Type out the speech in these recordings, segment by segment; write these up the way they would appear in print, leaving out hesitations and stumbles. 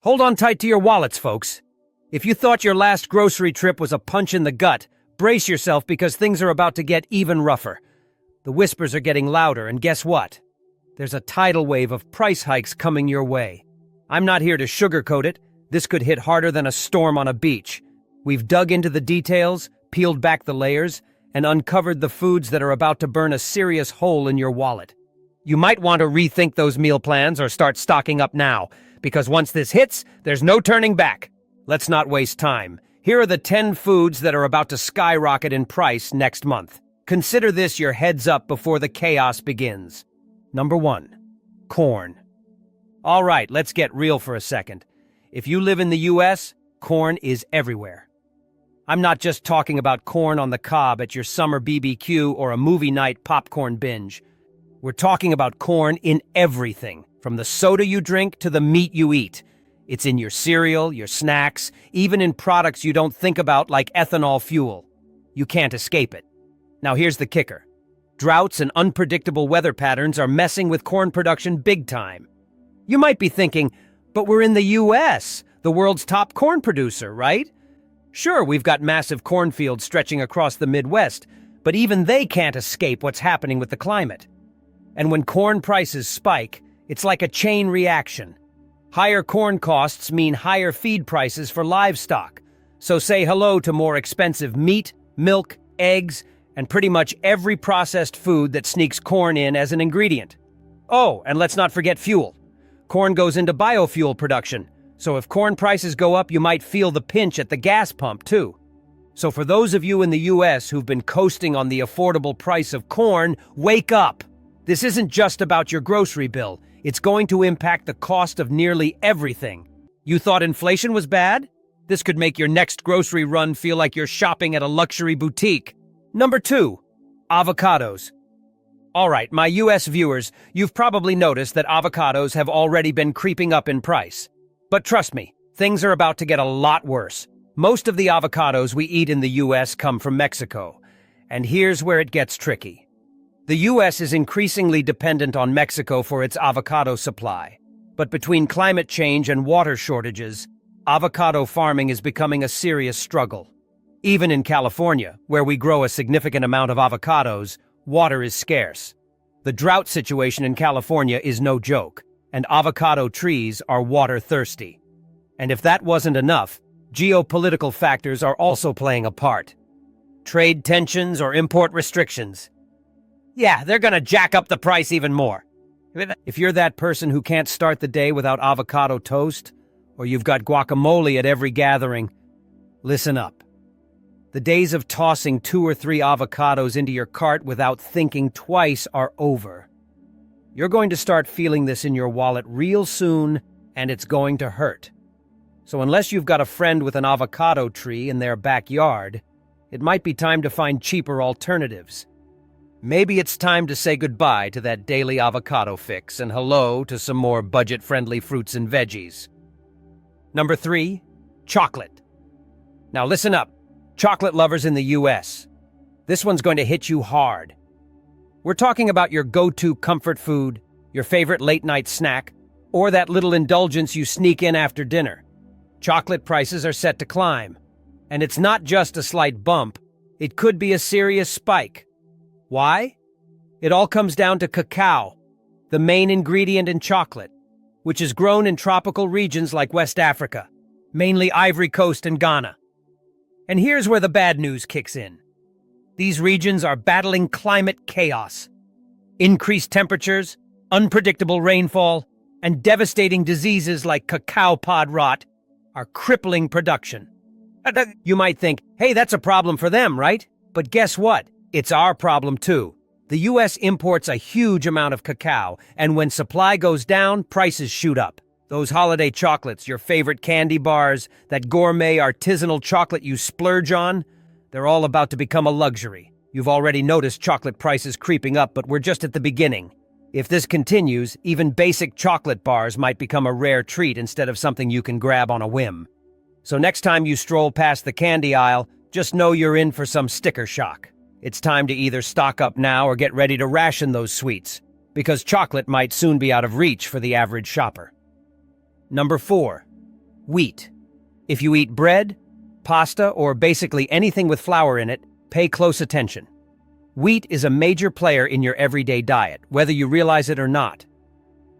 Hold on tight to your wallets, folks. If you thought your last grocery trip was a punch in the gut, brace yourself because things are about to get even rougher. The whispers are getting louder, and guess what? There's a tidal wave of price hikes coming your way. I'm not here to sugarcoat it. This could hit harder than a storm on a beach. We've dug into the details, peeled back the layers, and uncovered the foods that are about to burn a serious hole in your wallet. You might want to rethink those meal plans or start stocking up now, because once this hits, there's no turning back. Let's not waste time. Here are the 10 foods that are about to skyrocket in price next month. Consider this your heads up before the chaos begins. Number 1. Corn. All right, let's get real for a second. If you live in the US, corn is everywhere. I'm not just talking about corn on the cob at your summer BBQ or a movie night popcorn binge. We're talking about corn in everything, from the soda you drink to the meat you eat. It's in your cereal, your snacks, even in products you don't think about like ethanol fuel. You can't escape it. Now here's the kicker. Droughts and unpredictable weather patterns are messing with corn production big time. You might be thinking, but we're in the US, the world's top corn producer, right? Sure, we've got massive cornfields stretching across the Midwest, but even they can't escape what's happening with the climate. And when corn prices spike, it's like a chain reaction. Higher corn costs mean higher feed prices for livestock. So say hello to more expensive meat, milk, eggs, and pretty much every processed food that sneaks corn in as an ingredient. Oh, and let's not forget fuel. Corn goes into biofuel production, so if corn prices go up, you might feel the pinch at the gas pump, too. So for those of you in the US who've been coasting on the affordable price of corn, wake up! This isn't just about your grocery bill. It's going to impact the cost of nearly everything. You thought inflation was bad? This could make your next grocery run feel like you're shopping at a luxury boutique. Number 2. Avocados. All right, my US viewers, you've probably noticed that avocados have already been creeping up in price. But trust me, things are about to get a lot worse. Most of the avocados we eat in the US come from Mexico. And here's where it gets tricky. The US is increasingly dependent on Mexico for its avocado supply. But between climate change and water shortages, avocado farming is becoming a serious struggle. Even in California, where we grow a significant amount of avocados, water is scarce. The drought situation in California is no joke, and avocado trees are water thirsty. And if that wasn't enough, geopolitical factors are also playing a part. Trade tensions or import restrictions. Yeah, they're gonna jack up the price even more. If you're that person who can't start the day without avocado toast, or you've got guacamole at every gathering, listen up. The days of tossing 2 or 3 avocados into your cart without thinking twice are over. You're going to start feeling this in your wallet real soon, and it's going to hurt. So unless you've got a friend with an avocado tree in their backyard, it might be time to find cheaper alternatives. Maybe it's time to say goodbye to that daily avocado fix and hello to some more budget-friendly fruits and veggies. Number 3, chocolate. Now listen up. Chocolate lovers in the US. This one's going to hit you hard. We're talking about your go-to comfort food, your favorite late-night snack, or that little indulgence you sneak in after dinner. Chocolate prices are set to climb. And it's not just a slight bump, it could be a serious spike. Why? It all comes down to cacao, the main ingredient in chocolate, which is grown in tropical regions like West Africa, mainly Ivory Coast and Ghana. And here's where the bad news kicks in. These regions are battling climate chaos. Increased temperatures, unpredictable rainfall, and devastating diseases like cacao pod rot are crippling production. You might think, hey, that's a problem for them, right? But guess what? It's our problem too. The US imports a huge amount of cacao, and when supply goes down, prices shoot up. Those holiday chocolates, your favorite candy bars, that gourmet artisanal chocolate you splurge on, they're all about to become a luxury. You've already noticed chocolate prices creeping up, but we're just at the beginning. If this continues, even basic chocolate bars might become a rare treat instead of something you can grab on a whim. So next time you stroll past the candy aisle, just know you're in for some sticker shock. It's time to either stock up now or get ready to ration those sweets, because chocolate might soon be out of reach for the average shopper. Number 4, Wheat. If you eat bread, pasta, or basically anything with flour in it, pay close attention. Wheat is a major player in your everyday diet, whether you realize it or not.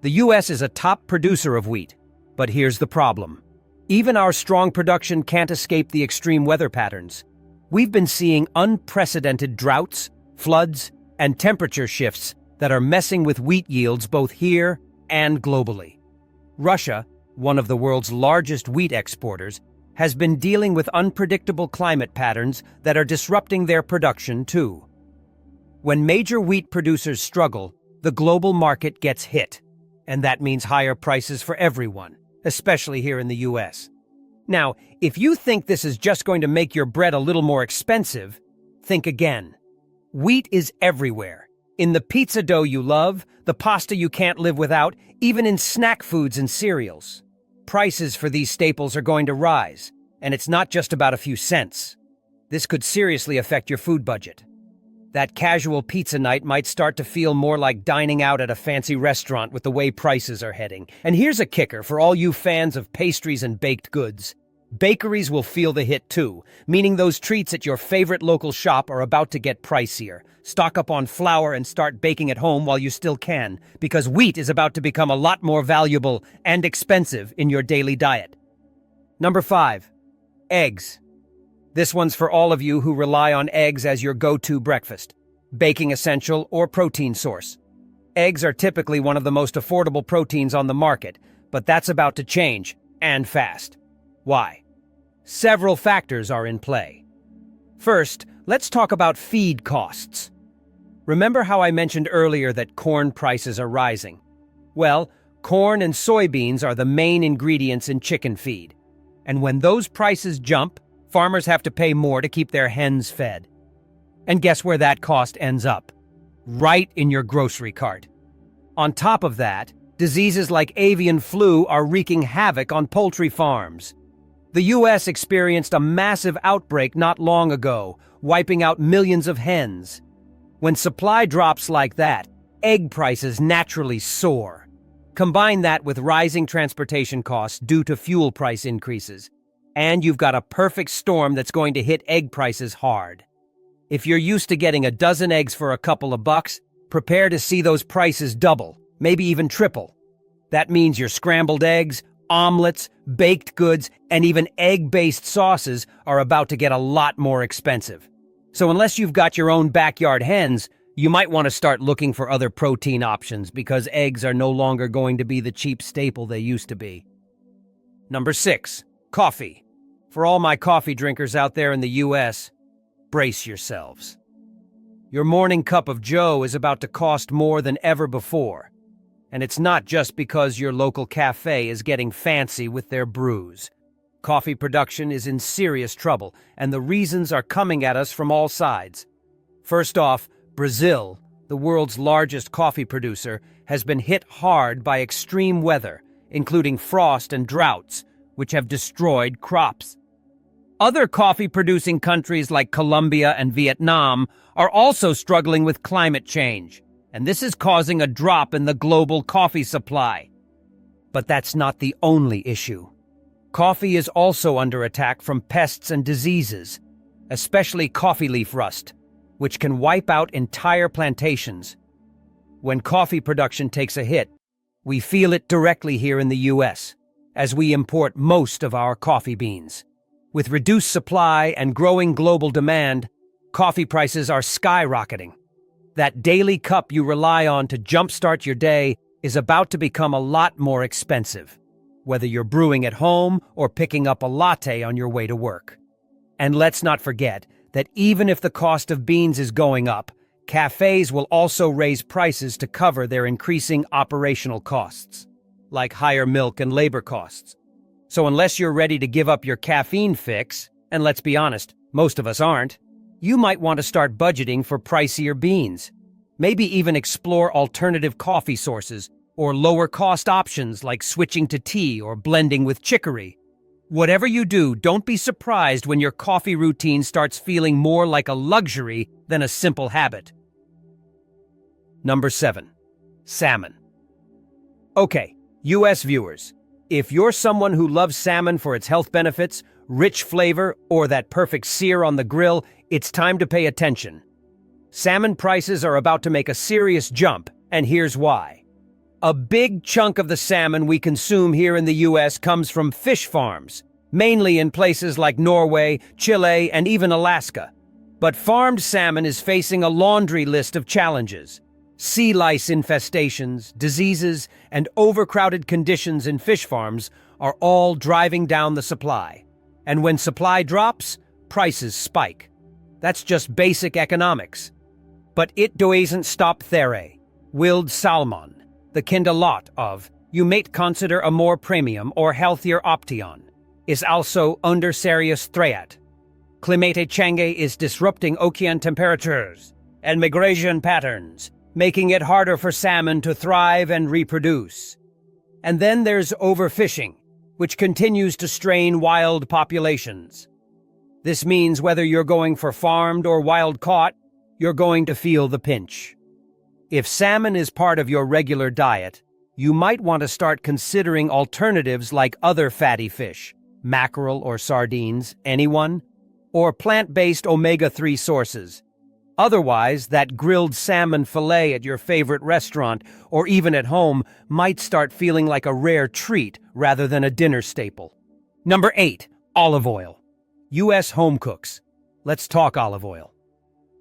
The US is a top producer of wheat, but here's the problem. Even our strong production can't escape the extreme weather patterns. We've been seeing unprecedented droughts, floods, and temperature shifts that are messing with wheat yields both here and globally. Russia, one of the world's largest wheat exporters, has been dealing with unpredictable climate patterns that are disrupting their production too. When major wheat producers struggle, the global market gets hit, and that means higher prices for everyone, especially here in the US. Now, if you think this is just going to make your bread a little more expensive, think again. Wheat is everywhere. In the pizza dough you love, the pasta you can't live without, even in snack foods and cereals. Prices for these staples are going to rise, and it's not just about a few cents. This could seriously affect your food budget. That casual pizza night might start to feel more like dining out at a fancy restaurant with the way prices are heading. And here's a kicker for all you fans of pastries and baked goods. Bakeries will feel the hit too, meaning those treats at your favorite local shop are about to get pricier. Stock up on flour and start baking at home while you still can, because wheat is about to become a lot more valuable and expensive in your daily diet. Number 5. Eggs. This one's for all of you who rely on eggs as your go-to breakfast, baking essential, or protein source. Eggs are typically one of the most affordable proteins on the market, but that's about to change, and fast. Why? Several factors are in play. First, let's talk about feed costs. Remember how I mentioned earlier that corn prices are rising? Well, corn and soybeans are the main ingredients in chicken feed. And when those prices jump, farmers have to pay more to keep their hens fed. And guess where that cost ends up? Right in your grocery cart. On top of that, diseases like avian flu are wreaking havoc on poultry farms. The US experienced a massive outbreak not long ago, wiping out millions of hens. When supply drops like that, egg prices naturally soar. Combine that with rising transportation costs due to fuel price increases, and you've got a perfect storm that's going to hit egg prices hard. If you're used to getting a dozen eggs for a couple of bucks, prepare to see those prices double, maybe even triple. That means your scrambled eggs, omelets, baked goods, and even egg-based sauces are about to get a lot more expensive. So unless you've got your own backyard hens, you might want to start looking for other protein options because eggs are no longer going to be the cheap staple they used to be. Number 6. Coffee. For all my coffee drinkers out there in the US, brace yourselves. Your morning cup of joe is about to cost more than ever before. And it's not just because your local cafe is getting fancy with their brews. Coffee production is in serious trouble, and the reasons are coming at us from all sides. First off, Brazil, the world's largest coffee producer, has been hit hard by extreme weather, including frost and droughts, which have destroyed crops. Other coffee-producing countries like Colombia and Vietnam are also struggling with climate change, and this is causing a drop in the global coffee supply. But that's not the only issue. Coffee is also under attack from pests and diseases, especially coffee leaf rust, which can wipe out entire plantations. When coffee production takes a hit, we feel it directly here in the US, as we import most of our coffee beans. With reduced supply and growing global demand, coffee prices are skyrocketing. That daily cup you rely on to jumpstart your day is about to become a lot more expensive, whether you're brewing at home or picking up a latte on your way to work. And let's not forget that even if the cost of beans is going up, cafes will also raise prices to cover their increasing operational costs, like higher milk and labor costs. So unless you're ready to give up your caffeine fix, and let's be honest, most of us aren't, you might want to start budgeting for pricier beans. Maybe even explore alternative coffee sources or lower-cost options like switching to tea or blending with chicory. Whatever you do, don't be surprised when your coffee routine starts feeling more like a luxury than a simple habit. Number 7. Salmon. Okay, US viewers, If you're someone who loves salmon for its health benefits, rich flavor, or that perfect sear on the grill, it's time to pay attention. Salmon prices are about to make a serious jump, and here's why. A big chunk of the salmon we consume here in the US comes from fish farms, mainly in places like Norway, Chile, and even Alaska. But farmed salmon is facing a laundry list of challenges. Sea lice infestations, diseases, and overcrowded conditions in fish farms are all driving down the supply. And when supply drops, prices spike. That's just basic economics. But it doesn't stop there. Wild salmon, the kind a lot of, you might consider a more premium or healthier option, is also under serious threat. Climate change is disrupting ocean temperatures and migration patterns, making it harder for salmon to thrive and reproduce. And then there's overfishing, which continues to strain wild populations. This means whether you're going for farmed or wild caught, you're going to feel the pinch. If salmon is part of your regular diet, you might want to start considering alternatives like other fatty fish, mackerel or sardines, anyone? Or plant-based omega-3 sources. Otherwise, that grilled salmon fillet at your favorite restaurant or even at home might start feeling like a rare treat rather than a dinner staple. Number 8. Olive oil. U.S. home cooks. Let's talk olive oil.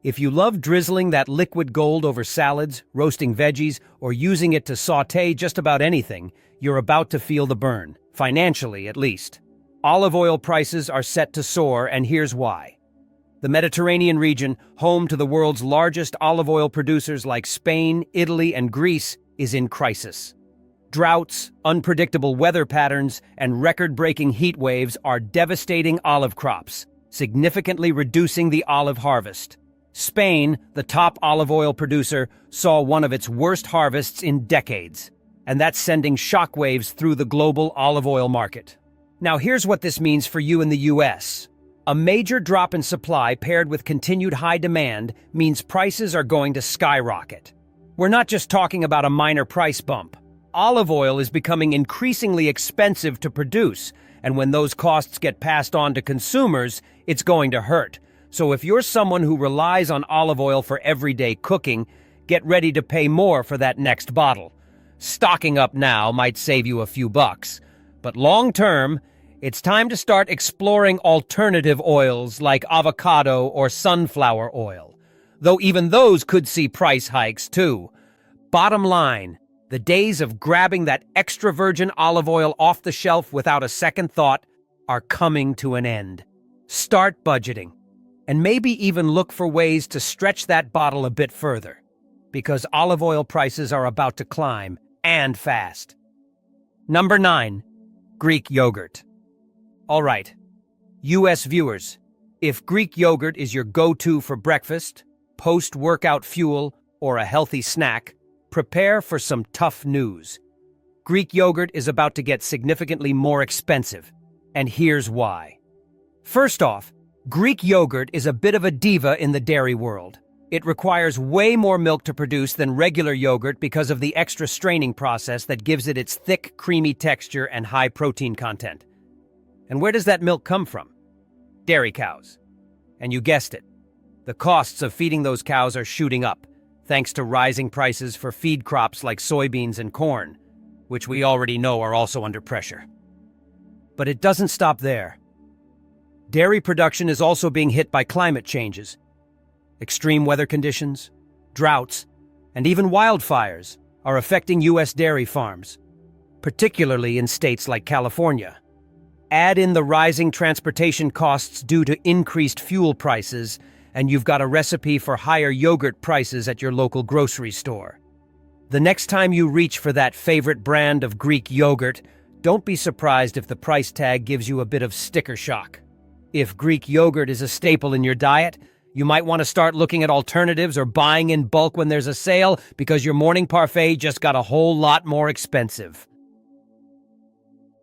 If you love drizzling that liquid gold over salads, roasting veggies, or using it to sauté just about anything, you're about to feel the burn, financially at least. Olive oil prices are set to soar, and here's why. The Mediterranean region, home to the world's largest olive oil producers like Spain, Italy, and Greece, is in crisis. Droughts, unpredictable weather patterns, and record-breaking heat waves are devastating olive crops, significantly reducing the olive harvest. Spain, the top olive oil producer, saw one of its worst harvests in decades, and that's sending shockwaves through the global olive oil market. Now here's what this means for you in the US. A major drop in supply paired with continued high demand means prices are going to skyrocket. We're not just talking about a minor price bump. Olive oil is becoming increasingly expensive to produce, and when those costs get passed on to consumers, it's going to hurt. So if you're someone who relies on olive oil for everyday cooking, get ready to pay more for that next bottle. Stocking up now might save you a few bucks, but long-term, it's time to start exploring alternative oils like avocado or sunflower oil, though even those could see price hikes too. Bottom line, the days of grabbing that extra virgin olive oil off the shelf without a second thought are coming to an end. Start budgeting, and maybe even look for ways to stretch that bottle a bit further, because olive oil prices are about to climb, and fast. Number 9. Greek yogurt. All right, US viewers, if Greek yogurt is your go-to for breakfast, post-workout fuel, or a healthy snack, prepare for some tough news. Greek yogurt is about to get significantly more expensive, and here's why. First off, Greek yogurt is a bit of a diva in the dairy world. It requires way more milk to produce than regular yogurt because of the extra straining process that gives it its thick, creamy texture and high protein content. And where does that milk come from? Dairy cows. And you guessed it. The costs of feeding those cows are shooting up, thanks to rising prices for feed crops like soybeans and corn, which we already know are also under pressure. But it doesn't stop there. Dairy production is also being hit by climate changes. Extreme weather conditions, droughts, and even wildfires are affecting U.S. dairy farms, particularly in states like California. Add in the rising transportation costs due to increased fuel prices, and you've got a recipe for higher yogurt prices at your local grocery store. The next time you reach for that favorite brand of Greek yogurt, don't be surprised if the price tag gives you a bit of sticker shock. If Greek yogurt is a staple in your diet, you might want to start looking at alternatives or buying in bulk when there's a sale because your morning parfait just got a whole lot more expensive.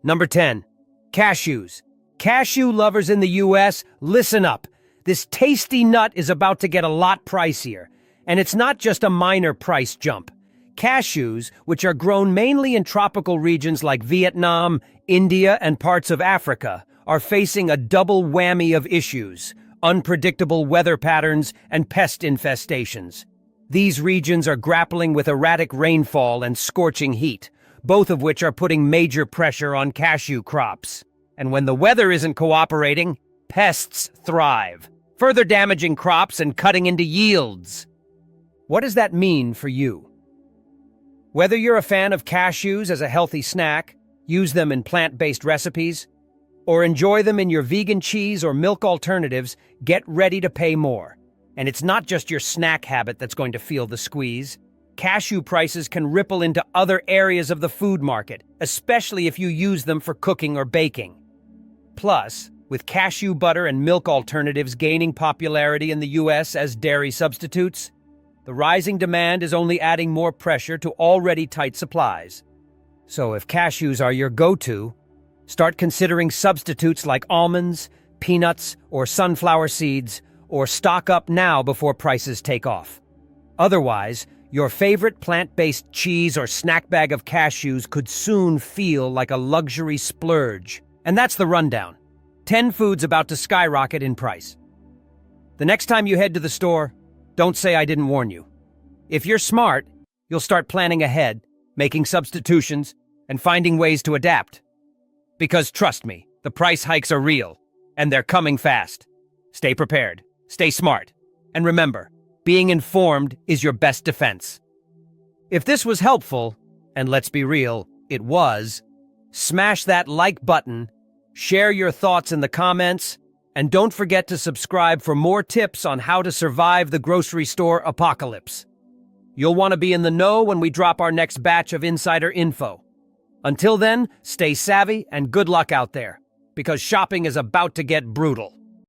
Number 10. Cashews. Cashew lovers in the US, listen up. This tasty nut is about to get a lot pricier. And it's not just a minor price jump. Cashews, which are grown mainly in tropical regions like Vietnam, India, and parts of Africa, are facing a double whammy of issues: unpredictable weather patterns and pest infestations. These regions are grappling with erratic rainfall and scorching heat, both of which are putting major pressure on cashew crops. And when the weather isn't cooperating, pests thrive, further damaging crops and cutting into yields. What does that mean for you? Whether you're a fan of cashews as a healthy snack, use them in plant-based recipes, or enjoy them in your vegan cheese or milk alternatives, get ready to pay more. And it's not just your snack habit that's going to feel the squeeze. Cashew prices can ripple into other areas of the food market, especially if you use them for cooking or baking. Plus, with cashew butter and milk alternatives gaining popularity in the US as dairy substitutes, the rising demand is only adding more pressure to already tight supplies. So if cashews are your go-to, start considering substitutes like almonds, peanuts, or sunflower seeds, or stock up now before prices take off. Otherwise, your favorite plant-based cheese or snack bag of cashews could soon feel like a luxury splurge. And that's the rundown. 10 foods about to skyrocket in price. The next time you head to the store, don't say I didn't warn you. If you're smart, you'll start planning ahead, making substitutions, and finding ways to adapt. Because trust me, the price hikes are real, and they're coming fast. Stay prepared, stay smart, and remember, being informed is your best defense. If this was helpful, and let's be real, it was, smash that like button, share your thoughts in the comments, and don't forget to subscribe for more tips on how to survive the grocery store apocalypse. You'll want to be in the know when we drop our next batch of insider info. Until then, stay savvy and good luck out there, because shopping is about to get brutal.